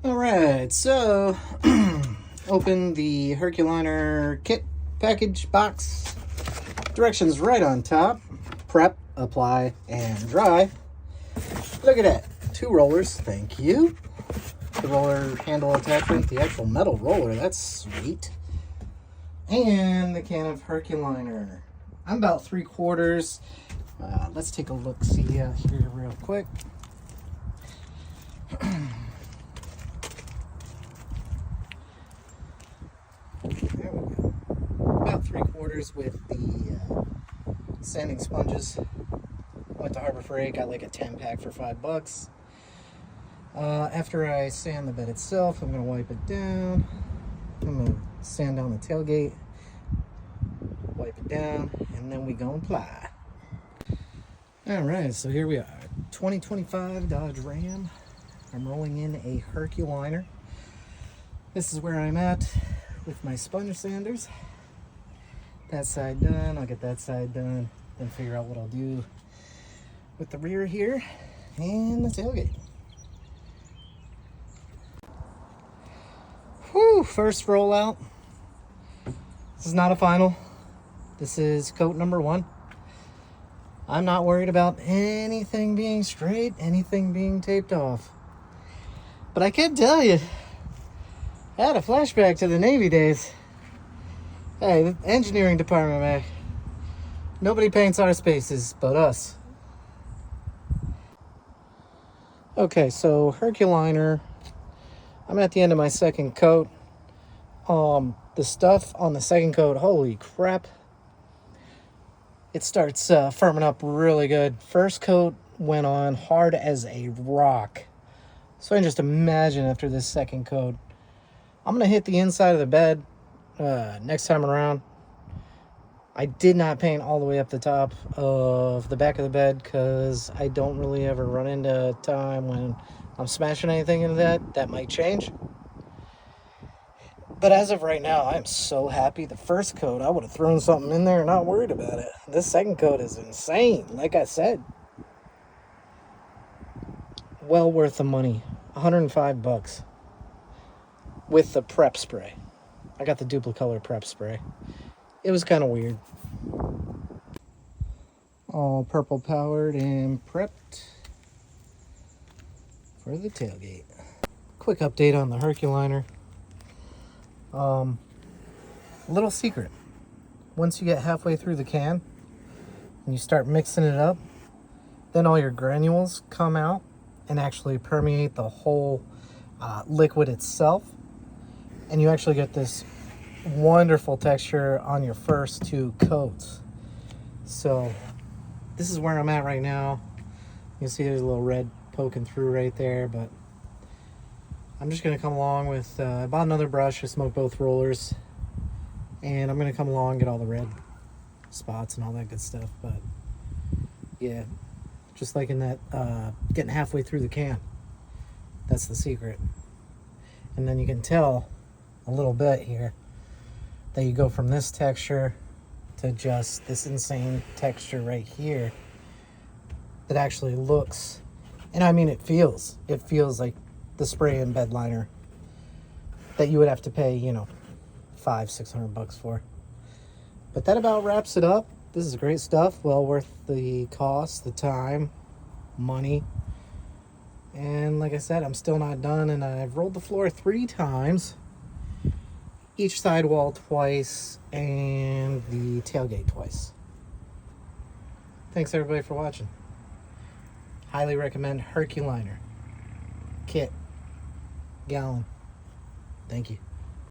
Alright, so open the Herculiner kit package box. Directions right on top. Prep, apply, and dry. Look at that. 2 rollers, thank you. The roller handle attachment, the actual metal roller, that's sweet. And the can of Herculiner. I'm about 3/4. Let's take a look, see here real quick. There we go. About 3/4 with the sanding sponges. Went to Harbor Freight, got like a 10-pack for $5. After I sand the bed itself, I'm going to wipe it down. I'm going to sand down the tailgate, wipe it down, and then we go and apply. Alright, so here we are. 2025 Dodge Ram. I'm rolling in a Herculiner. This is where I'm at with my sponge sanders. That side done, I'll get that side done, then figure out what I'll do with the rear here and the tailgate. Whew, first rollout. This is not a final. This is coat number 1. I'm not worried about anything being straight, anything being taped off. But I can tell you, I had a flashback to the Navy days. Hey, the engineering department, man. Nobody paints our spaces but us. Okay, so Herculiner. I'm at the end of my second coat. The stuff on the second coat, holy crap. It starts firming up really good. First coat went on hard as a rock. So I can just imagine after this second coat. I'm going to hit the inside of the bed next time around. I did not paint all the way up the top of the back of the bed because I don't really ever run into a time when I'm smashing anything into that. That might change. But as of right now, I'm so happy. The first coat, I would have thrown something in there and not worried about it. This second coat is insane, like I said. Well worth the money. $105 with the prep spray. I got the Duplicolor prep spray. It was kind of weird. All purple powered and prepped for the tailgate. Quick update on the Herculiner. Little secret. Once you get halfway through the can and you start mixing it up, then all your granules come out and actually permeate the whole liquid itself. And you actually get this wonderful texture on your first 2 coats. So this is where I'm at right now. You can see there's a little red poking through right there, but I'm just going to come along with, I bought another brush to smoke both rollers, and I'm going to come along and get all the red spots and all that good stuff. But yeah, just like in that, getting halfway through the can, that's the secret. And then you can tell a little bit here that you go from this texture to just this insane texture right here that actually looks, and I mean it feels like the spray and bed liner that you would have to pay, you know, $500-600 for. But that about wraps it up. This is great stuff, well worth the cost, the time, money. And like I said, I'm still not done, and I've rolled the floor 3 times, each side wall twice, and the tailgate twice. Thanks everybody for watching. Highly recommend Herculiner kit, gallon. Thank you.